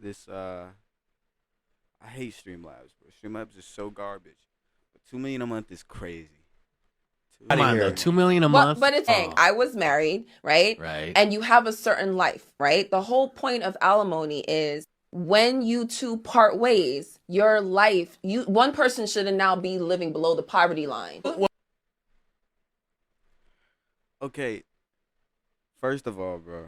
this I hate Streamlabs, bro. Streamlabs is so garbage. But 2 million a month is crazy. Come on, though, 2 million a Well, month. but it's saying I was married, right? Right. And you have a certain life, right? The whole point of alimony is when you two part ways, your life, one person should now be living below the poverty line. Okay. First of all, bro.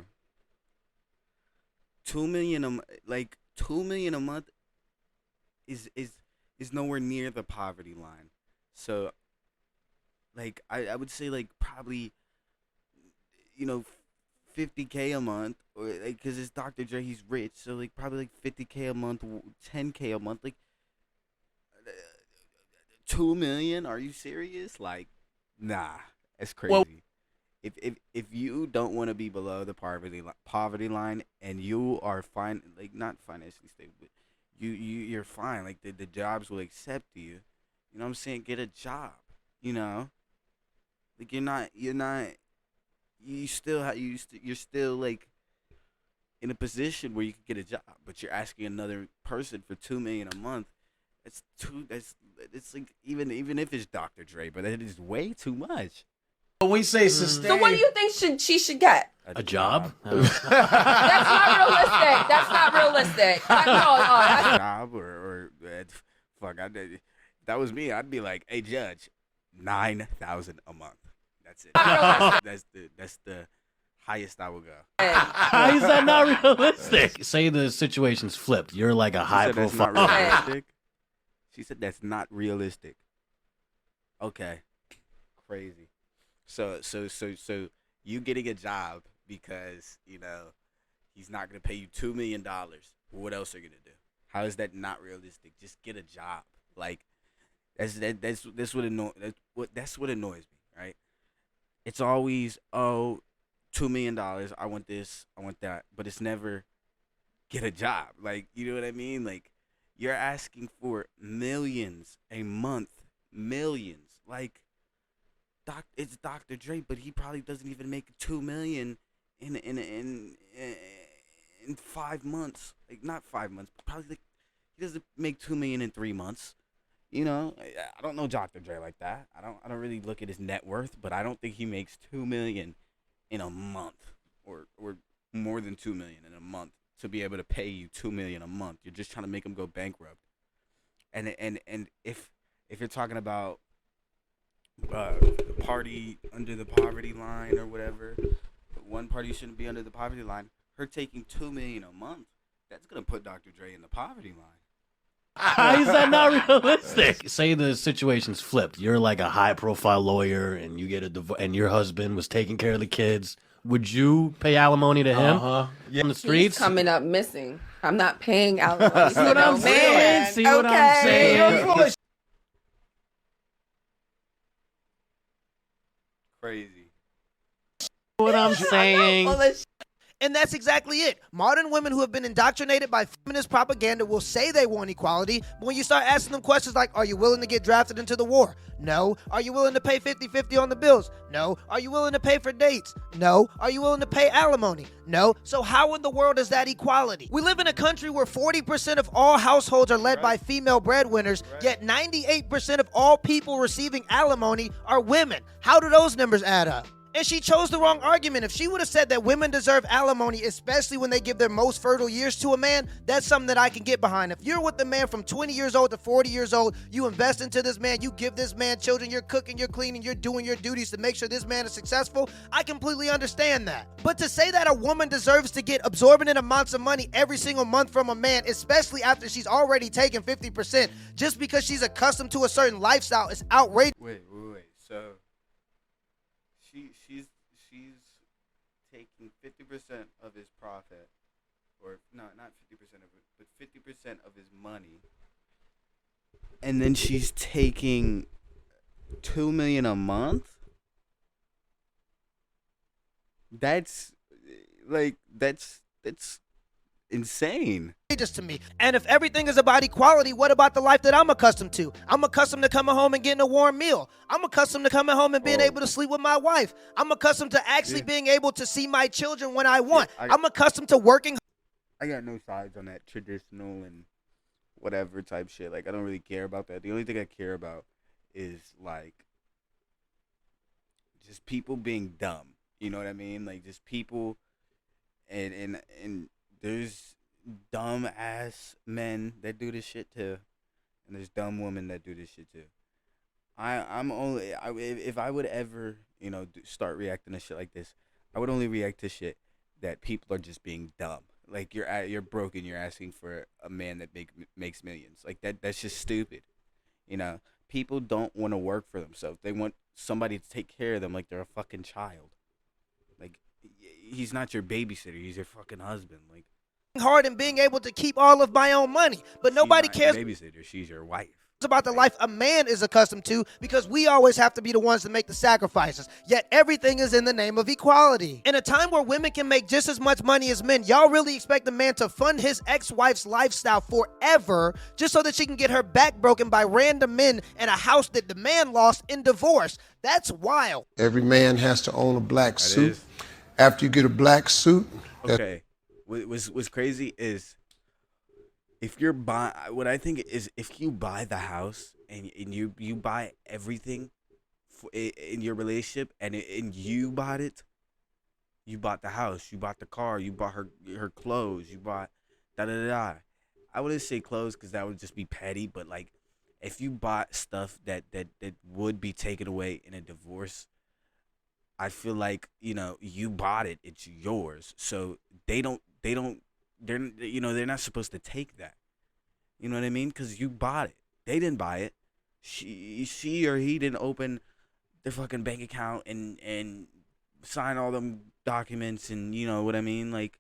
2 million like 2 million a month is nowhere near the poverty line. So like I would say like probably 50K a month, or like because it's Dr. Dre, he's rich, so like probably like 50K a month, 10K a month, like 2 million. Are you serious? Like, nah, that's crazy. Well, if you don't want to be below the poverty line and you are fine, like not financially stable, but you're fine. Like the jobs will accept you. You know what I'm saying? Get a job. You know, like you're still like in a position where you can get a job, but you're asking another person for 2 million a month. It's like even if it's Dr. Dre, but it is way too much. When we say sustain, So what do you think she should get? A job? That's not realistic. That's not realistic. A job or fuck. That was me. I'd be like, hey, judge, 9,000 a month. That's it. That's the highest I will go. How is that not realistic? Say the situation's flipped. You're like a high That's profile. not realistic. She said that's not realistic. Okay, crazy. So you getting a job because he's not gonna pay you $2 million. What else are you gonna do? How is that not realistic? Just get a job. Like that's what annoys me, right? It's always $2 million. I want this. I want that. But it's never get a job. Like, you know what I mean? Like, you're asking for millions a month, millions. Like, it's Dr. Dre, but he probably doesn't even make 2 million in 5 months. Like, not 5 months, but probably like he doesn't make 2 million in 3 months. I don't know Dr. Dre like that. I don't really look at his net worth, but I don't think he makes 2 million in a month or more than 2 million in a month to be able to pay you 2 million a month. You're just trying to make him go bankrupt. And if you're talking about party under the poverty line or whatever, one party shouldn't be under the poverty line. Her taking 2 million a month, that's gonna put Dr. Dre in the poverty line. How is that not realistic? Say the situation's flipped. You're like a high profile lawyer and you get a divorce and your husband was taking care of the kids. Would you pay alimony to him on the streets? He's coming up missing. I'm not paying alimony. See what I'm saying? See what I'm saying? Crazy. What I'm saying? And that's exactly it. Modern women who have been indoctrinated by feminist propaganda will say they want equality, but when you start asking them questions like, are you willing to get drafted into the war? No. Are you willing to pay 50-50 on the bills? No. Are you willing to pay for dates? No. Are you willing to pay alimony? No. So how in the world is that equality? We live in a country where 40% of all households are led by female breadwinners, yet 98% of all people receiving alimony are women. How do those numbers add up? And she chose the wrong argument. If she would have said that women deserve alimony, especially when they give their most fertile years to a man, that's something that I can get behind. If you're with a man from 20 years old to 40 years old, you invest into this man, you give this man children, you're cooking, you're cleaning, you're doing your duties to make sure this man is successful, I completely understand that. But to say that a woman deserves to get absorbent amounts of money every single month from a man, especially after she's already taken 50%, just because she's accustomed to a certain lifestyle, is outrageous. Wait. So she's taking 50% of his profit, or no, not 50% of it, but 50% of his money, and then she's taking 2 million a month. That's insane. To me. And if everything is about equality, what about the life that I'm accustomed to? I'm accustomed to coming home and getting a warm meal. I'm accustomed to coming home and being able to sleep with my wife. I'm accustomed to actually being able to see my children when I want. I'm accustomed to working. I got no sides on that traditional and whatever type shit. Like I don't really care about that. The only thing I care about is like just people being dumb. You know what I mean? Like just people and there's dumb ass men that do this shit too, and there's dumb women that do this shit too. I'm only if I would ever start reacting to shit like this, I would only react to shit that people are just being dumb. Like you're broken. You're asking for a man that makes millions. Like that's just stupid. You know, people don't want to work for themselves. They want somebody to take care of them like they're a fucking child. Like he's not your babysitter. He's your fucking husband. Like hard and being able to keep all of my own money, but nobody she's not cares your babysitter. She's your wife. about the life a man is accustomed to because we always have to be the ones to make the sacrifices. Yet everything is in the name of equality. In a time where women can make just as much money as men, y'all really expect a man to fund his ex-wife's lifestyle forever just so that she can get her back broken by random men in a house that the man lost in divorce? That's wild. Every man has to own a black suit. is. After you get a black suit, Okay. What's crazy is if you're buy what I think is if you buy the house and you buy everything in your relationship and you bought it, you bought the house, you bought the car, you bought her clothes, you bought da da da da. I wouldn't say clothes because that would just be petty, but like if you bought stuff that would be taken away in a divorce, I feel like you bought it, it's yours. So they're not supposed to take that. You know what I mean? Because you bought it. They didn't buy it. She or he didn't open their fucking bank account and sign all them documents and you know what I mean? Like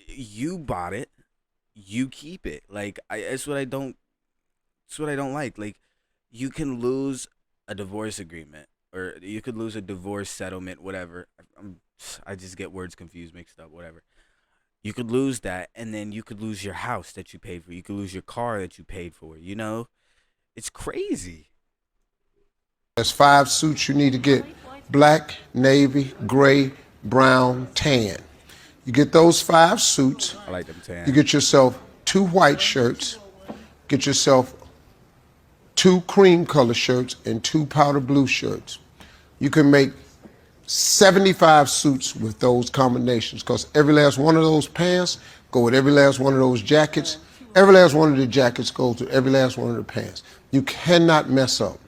you bought it, you keep it. Like that's what I don't like. Like you can lose a divorce agreement or you could lose a divorce settlement, whatever. I just get words confused, mixed up, whatever. You could lose that, and then you could lose your house that you paid for. You could lose your car that you paid for. You know, it's crazy. there's 5 suits you need to get: black, navy, gray, brown, tan. You get those 5 suits. I like them tan. You get yourself 2 white shirts. Get yourself 2 cream color shirts and 2 powder blue shirts. You can make 75 suits with those combinations because every last one of those pants go with every last one of those jackets. Every last one of the jackets goes with every last one of the pants. You cannot mess up.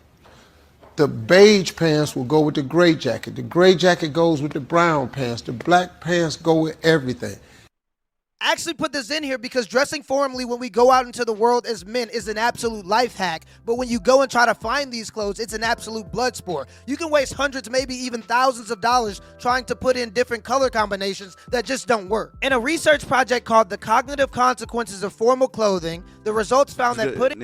The beige pants will go with the gray jacket. The gray jacket goes with the brown pants. The black pants go with everything. I actually put this in here because dressing formally when we go out into the world as men is an absolute life hack. But when you go and try to find these clothes, it's an absolute blood sport. You can waste hundreds, maybe even thousands of dollars trying to put in different color combinations that just don't work. In a research project called The Cognitive Consequences of Formal Clothing, the results found that putting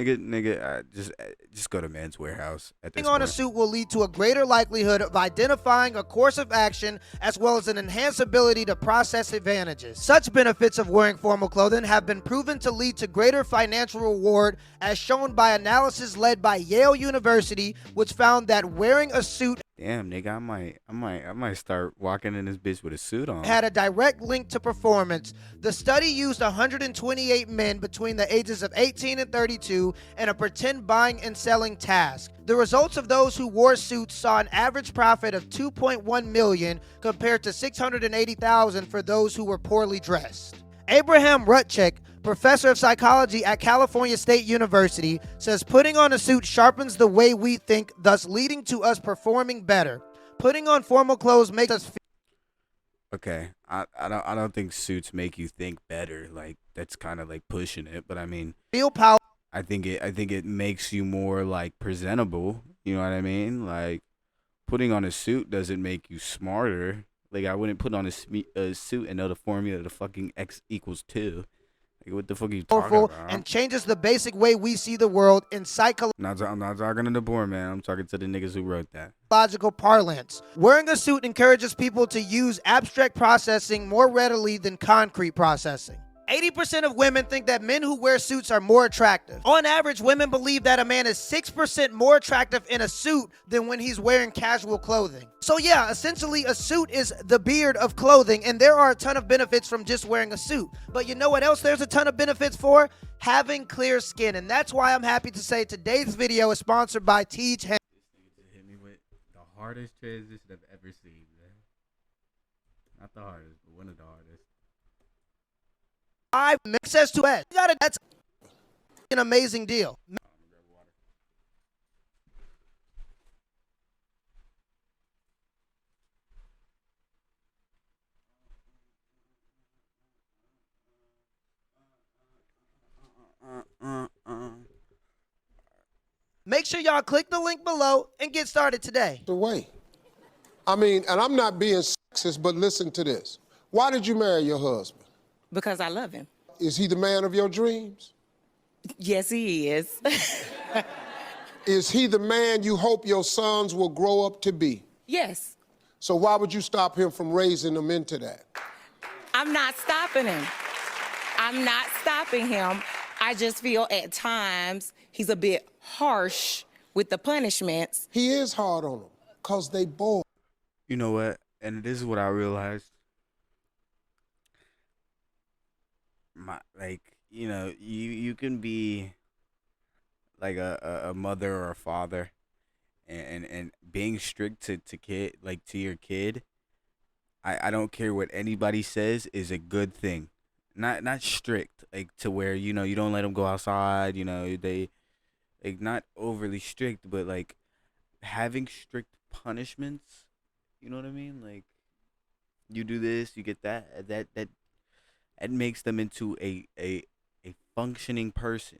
just go to Men's Warehouse at this on a point. suit will lead to a greater likelihood of identifying a course of action as well as an enhanced ability to process advantages. Such benefits of wearing formal clothing have been proven to lead to greater financial reward as shown by analysis led by Yale University, which found that wearing a suit Damn, nigga, I might start walking in this bitch with a suit on. had a direct link to performance. The study used 128 men between the ages of 18 and 32 in a pretend buying and selling task. The results of those who wore suits saw an average profit of $2.1 million compared to $680,000 for those who were poorly dressed. Abraham Rutchek, professor of psychology at California State University, says putting on a suit sharpens the way we think, thus leading to us performing better. Putting on formal clothes makes us Okay, I don't think suits make you think better. Like that's kind of like pushing it, but I mean, feel powerful. I think it makes you more like presentable. You know what I mean? Like putting on a suit doesn't make you smarter. Like I wouldn't put on a suit and know the formula to fucking X equals 2. Like what the fuck are you talking about? And changes the basic way we see the world in I'm not talking to the board, man. I'm talking to the niggas who wrote that. psychological parlance. Wearing a suit encourages people to use abstract processing more readily than concrete processing. 80% of women think that men who wear suits are more attractive. On average, women believe that a man is 6% more attractive in a suit than when he's wearing casual clothing. So yeah, essentially a suit is the beard of clothing, and there are a ton of benefits from just wearing a suit. But you know what else there's a ton of benefits for? Having clear skin. And that's why I'm happy to say today's video is sponsored by Teach Him. Hit me with the hardest transition I've ever seen, man. Not the hardest, but one of the hardest. Access to it. That's an amazing deal. Make sure y'all click the link below and get started today. The way. I mean, and I'm not being sexist, but listen to this. Why did you marry your husband? Because I love him. Is he the man of your dreams? Yes, he is. Is he the man you hope your sons will grow up to be? Yes. So why would you stop him from raising them into that? I'm not stopping him. I'm not stopping him. I just feel at times he's a bit harsh with the punishments. He is hard on them because they bored. You know what? And this is what I realized. You can be like a mother or a father, and being strict to your kid. I don't care what anybody says is a good thing. Not strict, like to where you don't let them go outside. They like not overly strict, but like having strict punishments. You know what I mean? Like you do this, you get that. That makes them into a functioning person.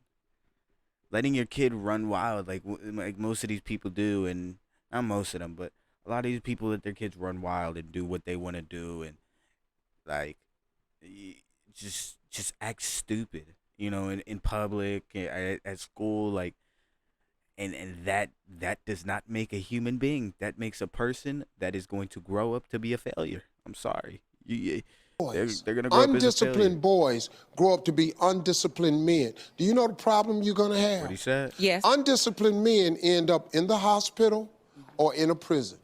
Letting your kid run wild like most of these people do, and not most of them, but a lot of these people let their kids run wild and do what they want to do, and like just act stupid, in public, at school, like, and that does not make a human being. That makes a person that is going to grow up to be a failure. I'm sorry. They're gonna grow up as a Undisciplined failure. boys grow up to be undisciplined men. Do you know the problem you're gonna have? What he said? Yes. Undisciplined men end up in the hospital or in a prison,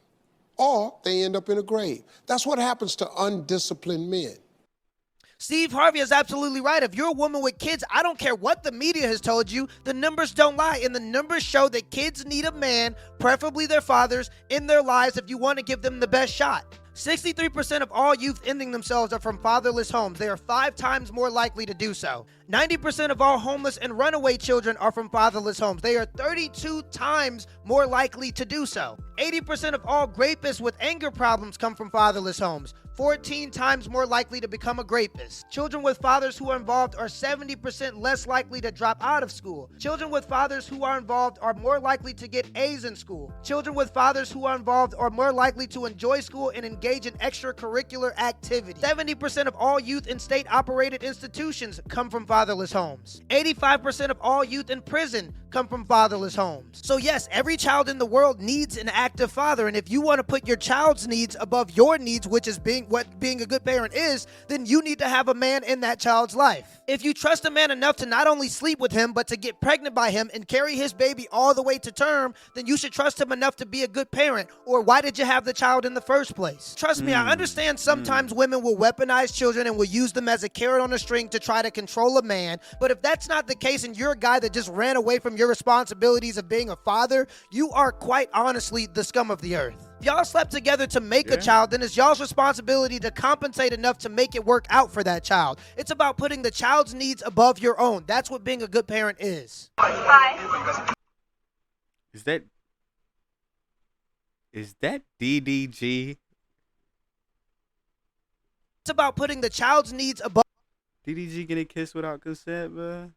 or they end up in a grave. That's what happens to undisciplined men. Steve Harvey is absolutely right. If you're a woman with kids, I don't care what the media has told you, the numbers don't lie. And the numbers show that kids need a man, preferably their fathers, in their lives if you want to give them the best shot. 63% of all youth ending themselves are from fatherless homes. They are 5 times more likely to do so. 90% of all homeless and runaway children are from fatherless homes. They are 32 times more likely to do so. 80% of all rapists with anger problems come from fatherless homes. 14 times more likely to become a rapist. Children with fathers who are involved are 70% less likely to drop out of school. Children with fathers who are involved are more likely to get A's in school. Children with fathers who are involved are more likely to enjoy school and engage in extracurricular activities. 70% of all youth in state-operated institutions come from fatherless homes. 85% of all youth in prison come from fatherless homes. So yes, every child in the world needs an active father, and if you want to put your child's needs above your needs, which is what being a good parent is, then you need to have a man in that child's life. If you trust a man enough to not only sleep with him, but to get pregnant by him and carry his baby all the way to term, then you should trust him enough to be a good parent. Or why did you have the child in the first place? Trust me, I understand sometimes women will weaponize children and will use them as a carrot on a string to try to control a man, but if that's not the case and you're a guy that just ran away from your responsibilities of being a father, you are quite honestly the scum of the earth. If y'all slept together to make a child, then it's y'all's responsibility to compensate enough to make it work out for that child. It's about putting the child's needs above your own. That's what being a good parent is. Is that DDG? It's about putting the child's needs above. DDG getting kissed without consent, bro?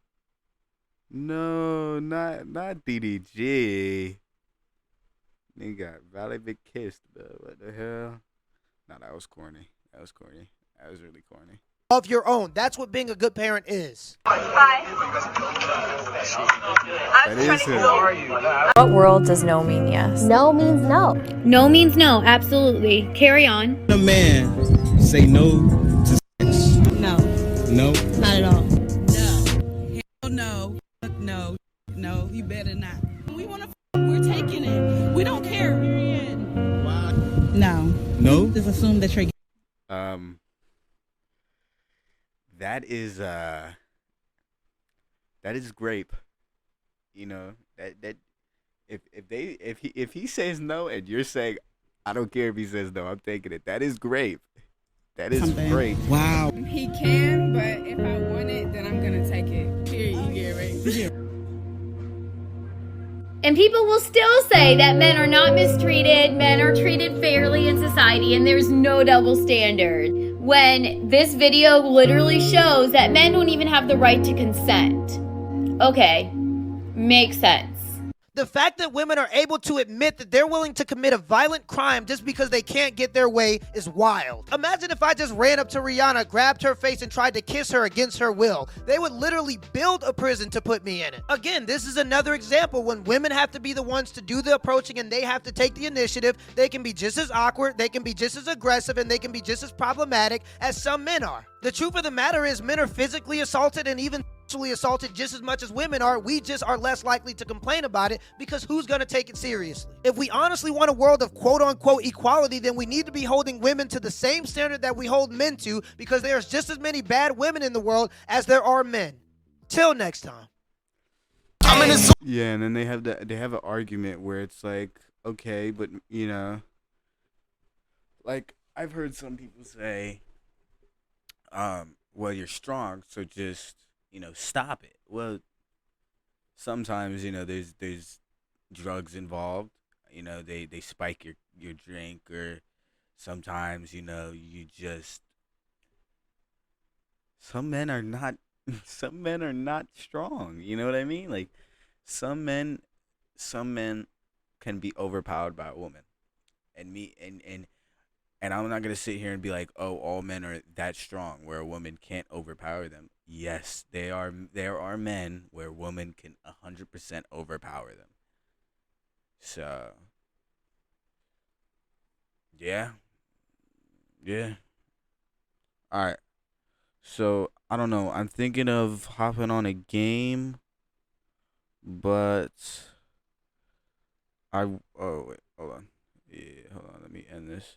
No, not DDG. Nigga got Valley been kissed, bro. What the hell? Nah, that was corny. That was really corny. Of your own. That's what being a good parent is. That is it. What world does no mean yes? No means no. No means no, absolutely. Carry on. A man say no to sex. No, No. not at all. assume that you're. Um, that is grape. You know that if he says no and you're saying I don't care if he says no, I'm taking it. That is grape. That is Something. great. Wow. He can, but if I want it, then I'm gonna take it. Period. You get right. And people will still say that men are not mistreated, men are treated fairly in society, and there's no double standard. When this video literally shows that men don't even have the right to consent. Okay, makes sense. The fact that women are able to admit that they're willing to commit a violent crime just because they can't get their way is wild. Imagine if I just ran up to Rihanna, grabbed her face, and tried to kiss her against her will. They would literally build a prison to put me in it. Again, this is another example when women have to be the ones to do the approaching and they have to take the initiative. They can be just as awkward, they can be just as aggressive, and they can be just as problematic as some men are. The truth of the matter is men are physically assaulted and even sexually assaulted just as much as women are. We just are less likely to complain about it because who's going to take it seriously? If we honestly want a world of quote-unquote equality, then we need to be holding women to the same standard that we hold men to, because there's just as many bad women in the world as there are men. Till next time. Yeah, and then they have an argument where it's like, okay, but you know, like I've heard some people say, well, you're strong, so just, you know, stop it. Well, sometimes, you know, there's drugs involved. You know, they spike your drink, or sometimes, you know, you just some men are not some men are not strong. You know what I mean? Like some men can be overpowered by a woman. And I'm not gonna sit here and be like, oh, all men are that strong where a woman can't overpower them. Yes, they are. There are men where women can 100% overpower them. So, yeah, yeah. All right. So I don't know. I'm thinking of hopping on a game, but oh wait, hold on. Yeah, hold on. Let me end this.